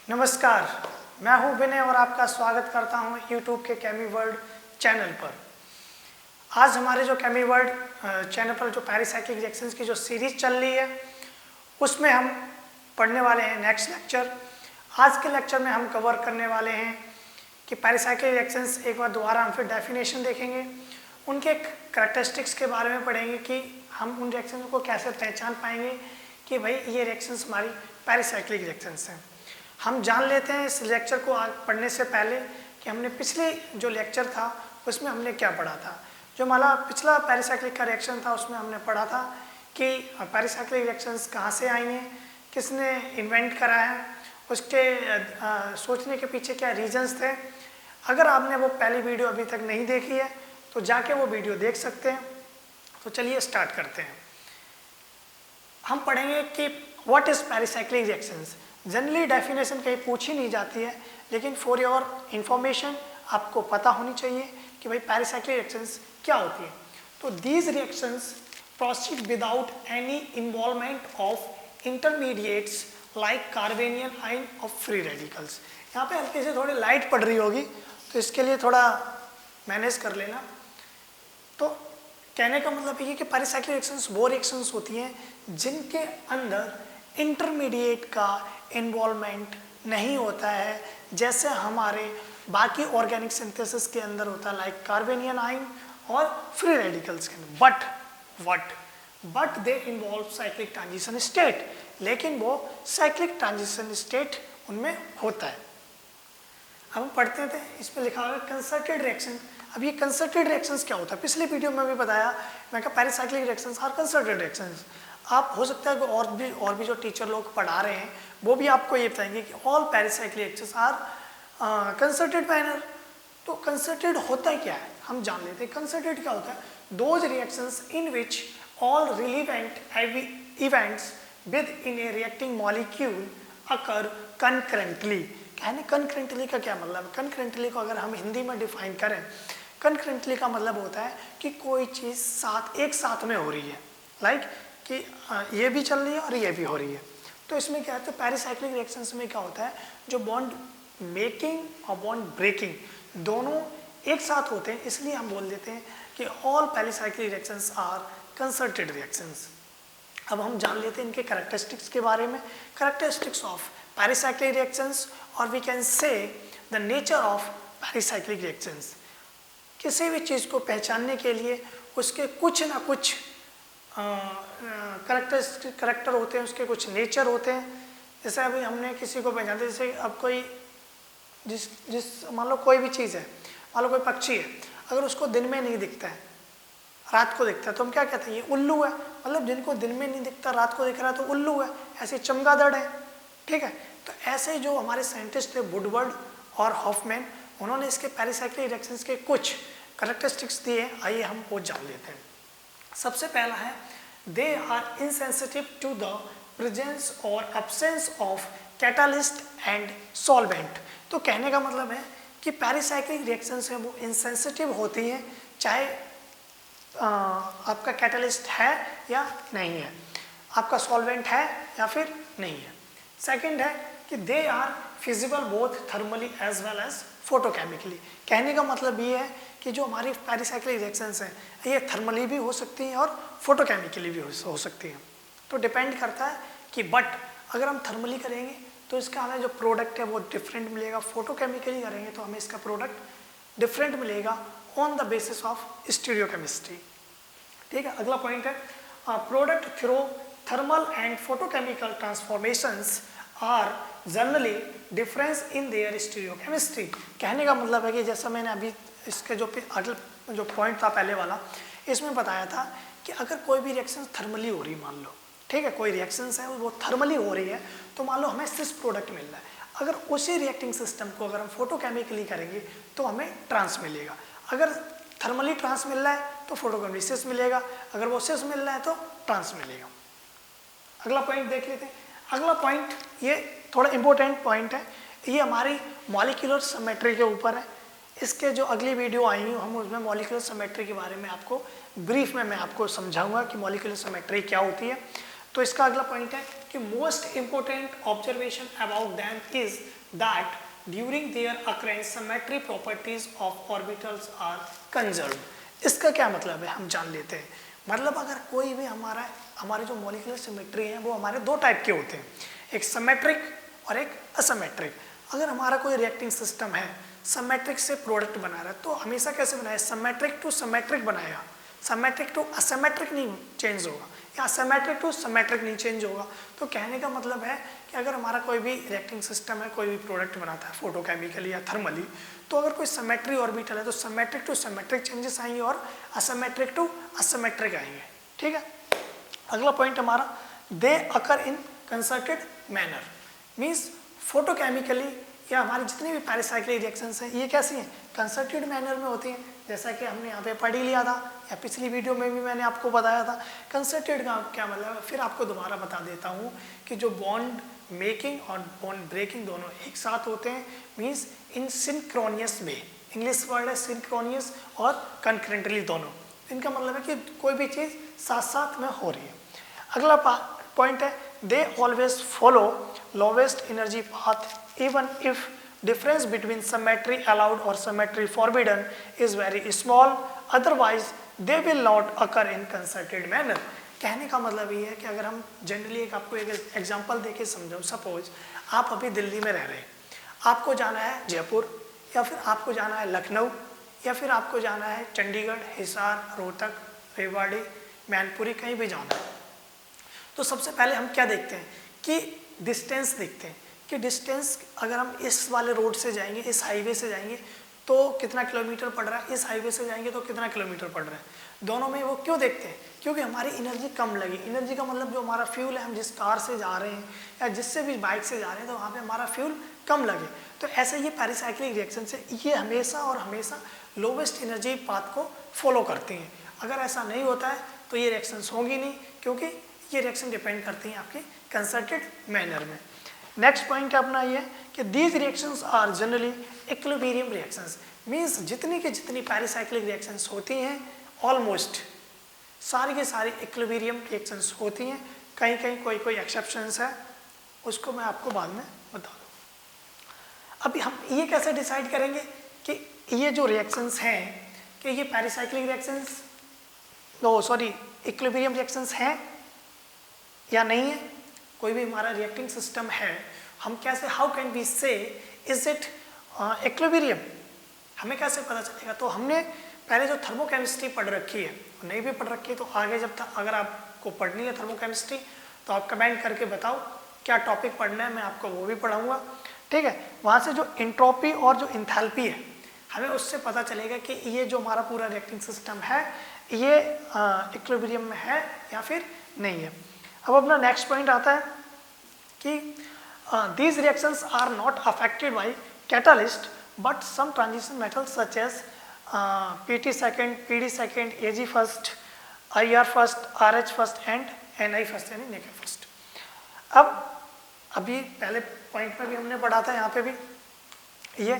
नमस्कार, मैं हूं विनय और आपका स्वागत करता हूं YouTube के केमी वर्ल्ड चैनल पर। आज हमारे जो केमी वर्ल्ड चैनल पर जो पेरिसाइक्लिक रिएक्शंस की जो सीरीज चल रही है उसमें हम पढ़ने वाले हैं नेक्स्ट लेक्चर। आज के लेक्चर में हम कवर करने वाले हैं कि पेरिसाइक्लिक रिएक्शंस एक बार दोबारा हम फिर डेफिनेशन देखेंगे, उनके करैक्टरिस्टिक्स के बारे में पढ़ेंगे कि हम उन रिएक्शंस को कैसे पहचान पाएंगे कि भाई ये रिएक्शंस हमारी पेरिसाइक्लिक रिएक्शंस हैं। हम जान लेते हैं इस लेक्चर को पढ़ने से पहले कि हमने पिछले जो लेक्चर था उसमें हमने क्या पढ़ा था। जो हमारा पिछला पेरिसाइक्लिक का रिएक्शन था उसमें हमने पढ़ा था कि पेरिसाइक्लिक रिएक्शंस कहाँ से आई हैं, किसने इन्वेंट करा है, उसके सोचने के पीछे क्या रीजंस थे। अगर आपने वो पहली वीडियो अभी तक नहीं देखी है तो जाके वो वीडियो देख सकते हैं। तो चलिए स्टार्ट करते हैं। हम पढ़ेंगे कि what is pericyclic reactions. Generally definition कहीं पूछी नहीं जाती है, लेकिन फॉर योर इंफॉर्मेशन आपको पता होनी चाहिए कि भाई पेरिसाइक्लिक रिएक्शंस क्या होती है। तो these reactions proceed without any involvement of intermediates like carbanion ion of free radicals. यहाँ पे हल्की से थोड़ी लाइट पड़ रही होगी तो इसके लिए थोड़ा मैनेज कर लेना। तो कहने का मतलब ये कि पेरिसाइक्लिक रिएक्शंस वो रिएक्शंस होती हैं जिनके अंदर इंटरमीडिएट का इन्वॉल्वमेंट नहीं होता है, जैसे हमारे बाकी ऑर्गेनिक सिंथेसिस के अंदर होता है, लाइक कार्बेनियन आयन और फ्री रेडिकल्स के अंदर। But they involve cyclic transition state, लेकिन वो साइक्लिक ट्रांजिशन स्टेट उनमें होता है। अब हम पढ़ते थे, इसमें लिखा हुआ है कंसर्टेड रिएक्शन। अब ये कंसर्टेड रिएक्शंस क्या होता है, पिछले वीडियो में भी बताया, मैं कहा pericyclic reactions are concerted reactions. आप हो सकता है कि और भी जो टीचर लोग पढ़ा रहे हैं वो भी आपको ये बताएंगे कि all pericyclic reactions are concerted manner. तो कंसर्टेड होता क्या है हम जान लेते हैं। कंसर्टेड क्या होता है, those reactions in which all relevant events with in A reacting molecule occur concurrently. कहने कंकरेंटली का क्या मतलब है। कंकरेंटली को अगर हम हिंदी में डिफाइन करें, कंकरेंटली का मतलब होता है कि कोई चीज़ एक साथ में हो रही है, लाइक कि ये भी चल रही है और ये भी हो रही है। तो इसमें क्या होता है, पेरिसाइक्लिक रिएक्शंस में क्या होता है, जो बॉन्ड मेकिंग और बॉन्ड ब्रेकिंग दोनों एक साथ होते हैं, इसलिए हम बोल देते हैं कि all pericyclic reactions are concerted reactions. अब हम जान लेते हैं इनके कैरेक्टरिस्टिक्स के बारे में, कैरेक्टरिस्टिक्स ऑफ पेरिसाइक्लिक रिएक्शंस, और we can say the nature of pericyclic reactions. किसी भी चीज़ को पहचानने के लिए उसके कुछ ना कुछ करेक्टर होते हैं, उसके कुछ नेचर होते हैं। जैसे अभी हमने किसी को पहचाना, जैसे अब कोई जिस मान लो कोई भी चीज़ है, मान लो कोई पक्षी है, अगर उसको दिन में नहीं दिखता है, रात को दिखता है, तो हम क्या कहते हैं, ये उल्लू है। मतलब जिनको दिन में नहीं दिखता, रात को दिख रहा है तो उल्लू है। ऐसे चमगादड़ है, ठीक है। तो ऐसे जो हमारे साइंटिस्ट थे वुडवर्ड और हॉफमैन, उन्होंने इसके पेरिसाइक्लिक रिएक्शंस के कुछ करेक्टरिस्टिक्स दिए। आइए हम वो जान लेते हैं। सबसे पहला है, they are insensitive to the presence और absence of catalyst and solvent. तो कहने का मतलब है कि पेरिसाइक्लिक रिएक्शंस हैं वो इनसेंसिटिव होती हैं, चाहे आपका कैटालिस्ट है या नहीं है, आपका सॉल्वेंट है या फिर नहीं है। सेकंड है कि they are feasible both thermally as well as photochemically. कहने का मतलब ये है कि जो हमारी पेरिसाइक्लिक रिएक्शंस हैं ये थर्मली भी हो सकती हैं और फोटोकेमिकली भी हो सकती हैं। तो डिपेंड करता है कि बट अगर हम थर्मली करेंगे तो इसका हमें जो प्रोडक्ट है वो डिफरेंट मिलेगा, फोटोकेमिकली करेंगे तो हमें इसका प्रोडक्ट डिफरेंट मिलेगा on the basis of stereochemistry. ठीक है। अगला पॉइंट है, product through thermal and photochemical transformations are generally difference in their stereochemistry. कहने का मतलब है कि जैसा मैंने अभी इसके जो पॉइंट था पहले वाला, इसमें बताया था कि अगर कोई भी रिएक्शन थर्मली हो रही, मान लो, ठीक है, कोई रिएक्शंस है वो थर्मली हो रही है, तो मान लो हमें सिस प्रोडक्ट मिल रहा है। अगर उसी रिएक्टिंग सिस्टम को अगर हम फोटोकेमिकली करेंगे तो हमें ट्रांस मिलेगा। अगर थर्मली ट्रांस मिल रहा है तो फोटोकेमिकली सिस मिलेगा, अगर वो सिस मिल रहा है तो ट्रांस मिलेगा। अगला पॉइंट देख लेते हैं। अगला पॉइंट ये थोड़ा इंपॉर्टेंट पॉइंट है, ये हमारी मॉलिक्यूलर सिमेट्री के ऊपर है। इसके जो अगली वीडियो आई हूँ हम उसमें मॉलिक्यूलर सिमेट्री के बारे में आपको ब्रीफ में मैं आपको समझाऊंगा कि मॉलिक्यूलर सिमेट्री क्या होती है। तो इसका अगला पॉइंट है कि most important observation about them is that during their occurrence symmetry properties of orbitals are conserved. इसका क्या मतलब है हम जान लेते हैं। मतलब अगर कोई भी हमारे जो मॉलिक्यूलर सिमेट्री है वो हमारे दो टाइप के होते हैं, एक सिमेट्रिक और एक असिमेट्रिक। अगर हमारा कोई रिएक्टिंग सिस्टम है सिमेट्रिक से प्रोडक्ट बना रहा है तो हमेशा कैसे बनाया, सिमेट्रिक टू सिमेट्रिक बनाएगा, सिमेट्रिक टू असिमेट्रिक नहीं चेंज होगा या सिमेट्रिक टू सिमेट्रिक नहीं चेंज होगा। तो कहने का मतलब है कि अगर हमारा कोई भी रिएक्टिंग सिस्टम है, कोई भी प्रोडक्ट बनाता है फोटोकेमिकली या थर्मली, तो अगर कोई सिमेट्री ऑर्बिटल है तो सिमेट्रिक टू सिमेट्रिक चेंजेस आएंगे और असिमेट्रिक टू असिमेट्रिक आएंगे। ठीक है, अगला पॉइंट हमारा दे अकर इन कंसर्टेड मैनर, मीन्स फोटोकेमिकली या हमारी जितनी भी पैरासाइक्लिक रिएक्शंस हैं ये कैसी हैं, कंसर्टेड मैनर में होती हैं। जैसा कि हमने यहाँ पे पढ़ ही लिया था या पिछली वीडियो में भी मैंने आपको बताया था। कंसर्टेड का क्या मतलब है, फिर आपको दोबारा बता देता हूँ कि जो बॉन्ड मेकिंग और बॉन्ड ब्रेकिंग दोनों एक साथ होते हैं, means in synchronous way. English word है सिंक्रोनियस और कंकरेंटली दोनों। इनका मतलब है कि कोई भी चीज़ साथ साथ में हो रही है। अगला पॉइंट है they always follow lowest energy path even if difference between symmetry allowed or symmetry forbidden is very small, otherwise they will not occur in concerted manner। कहने का मतलब ये है कि अगर हम जनरली एक आपको एक एग्जांपल देके समझाऊं, सपोज आप अभी दिल्ली में रह रहे हैं, आपको जाना है जयपुर या फिर आपको जाना है लखनऊ या फिर आपको जाना है चंडीगढ़, हिसार, रोहतक, रेवाड़ी, मैनपुरी, कहीं भी जाना है। तो सबसे पहले हम क्या देखते हैं कि डिस्टेंस देखते हैं कि डिस्टेंस अगर हम इस वाले रोड से जाएंगे, इस हाईवे से जाएंगे तो कितना किलोमीटर पड़ रहा है, इस हाईवे से जाएंगे तो कितना किलोमीटर पड़ रहा है। दोनों में वो क्यों देखते हैं, क्योंकि हमारी एनर्जी कम लगी। एनर्जी का मतलब जो हमारा फ्यूल है, हम जिस कार से जा रहे हैं या जिससे भी बाइक से जा रहे हैं तो वहाँ पे हमारा फ्यूल कम लगे। तो ऐसे ये पैरासाइक्लिक रिएक्शन से ये हमेशा और हमेशा लोवेस्ट एनर्जी पाथ को फॉलो करती हैं। अगर ऐसा नहीं होता है तो ये रिएक्शंस होंगी नहीं, क्योंकि ये रिएक्शन डिपेंड करती हैं आपके कंसर्टेड मैनर में। नेक्स्ट पॉइंट अपना ये कि these reactions are generally equilibrium reactions, means जितनी की जितनी पैरासाइक्लिक रिएक्शंस होती हैं ऑलमोस्ट सारी के सारी इक्विलिब्रियम रिएक्शंस होती हैं। कहीं कहीं कोई कोई एक्सेप्शंस है, उसको मैं आपको बाद में बता दूँ। अभी हम ये कैसे डिसाइड करेंगे कि ये जो रिएक्शंस हैं कि ये पैरासाइक्लिक रिएक्शंस इक्विलिब्रियम रिएक्शंस हैं या नहीं है। कोई भी हमारा रिएक्टिंग सिस्टम है, हम कैसे, हाउ कैन वी से इज इट इक्विलिब्रियम, हमें कैसे पता चलेगा। तो हमने पहले जो थर्मोकेमिस्ट्री पढ़ रखी है, नहीं भी पढ़ रखी है तो आगे जब तक अगर आपको पढ़नी है थर्मोकेमिस्ट्री तो आप कमेंट करके बताओ क्या टॉपिक पढ़ना है, मैं आपको वो भी पढ़ाऊँगा। ठीक है, वहाँ से जो एंट्रोपी और जो इंथैल्पी है हमें उससे पता चलेगा कि ये जो हमारा पूरा रिएक्टिंग सिस्टम है ये इक्विलिब्रियम में है या फिर नहीं है। अब अपना नेक्स्ट पॉइंट आता है कि these reactions are not affected by catalyst but some transition metals such as PT second, PD second, AG first, IR first, RH first and NI first यानी नेके फर्स्ट। अब अभी पहले पॉइंट में भी हमने पढ़ा था, यहाँ पे भी ये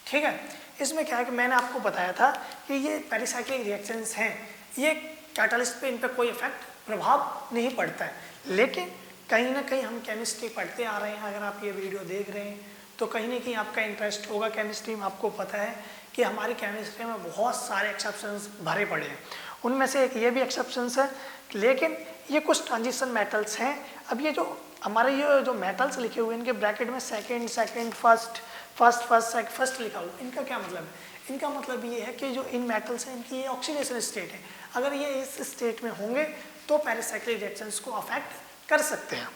ठीक है। इसमें क्या है कि मैंने आपको बताया था कि ये पैरासाइक्लिक रिएक्शंस हैं, ये कैटालिस्ट पे इन पर कोई इफेक्ट प्रभाव नहीं पड़ता है, लेकिन कहीं ना कहीं हम केमिस्ट्री पढ़ते आ रहे हैं। अगर आप ये वीडियो देख रहे हैं तो कहीं ना कहीं आपका इंटरेस्ट होगा केमिस्ट्री में। आपको पता है कि हमारी केमिस्ट्री में बहुत सारे एक्सेप्शंस भरे पड़े हैं, उनमें से एक ये भी एक्सेप्शंस है, लेकिन ये कुछ ट्रांजिशन मेटल्स हैं। अब ये जो हमारे ये जो मेटल्स लिखे हुए हैं इनके ब्रैकेट में second second first first first first लिखा हुआ, इनका क्या मतलब है, इनका मतलब ये है कि जो इन मेटल्स हैं इनकी ये ऑक्सीडेशन स्टेट है। अगर ये इस स्टेट में होंगे तो पैरासाइक्लिक रिएक्शंस को अफेक्ट कर सकते हैं।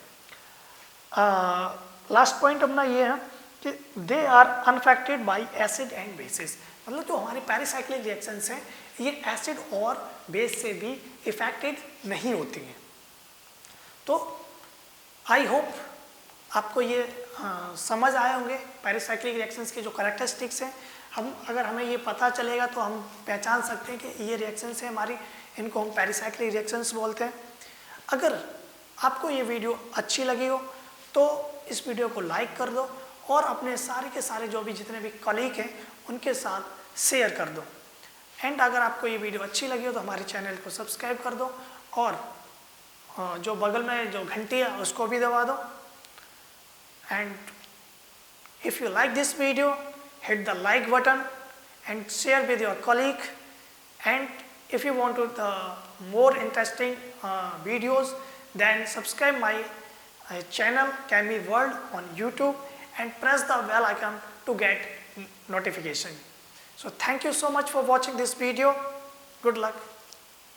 लास्ट पॉइंट अपना ये है कि they are unaffected by acid and bases, मतलब जो हमारी पैरासाइक्लिक रिएक्शंस हैं ये एसिड और बेस से भी इफेक्टेड नहीं होती हैं। तो आई होप आपको ये समझ आए होंगे पैरासाइक्लिक रिएक्शंस के जो कैरेक्टरिस्टिक्स हैं। अगर हमें ये पता चलेगा तो हम पहचान सकते हैं कि ये रिएक्शंस हैं हमारी, इनको हम पैरासाइक्लिक रिएक्शंस बोलते हैं। अगर आपको ये वीडियो अच्छी लगी हो तो इस वीडियो को लाइक कर दो और अपने सारे के सारे जो भी जितने भी कलीग हैं उनके साथ शेयर कर दो। एंड अगर आपको ये वीडियो अच्छी लगी हो तो हमारे चैनल को सब्सक्राइब कर दो और जो बगल में जो घंटी है उसको भी दबा दो। And if you like this video, hit the like button and share with your colleague. And if you want to more interesting videos, then subscribe my channel Cami World on YouTube and press the bell icon to get notification. So thank you so much for watching this video. Good luck.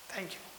Thank you.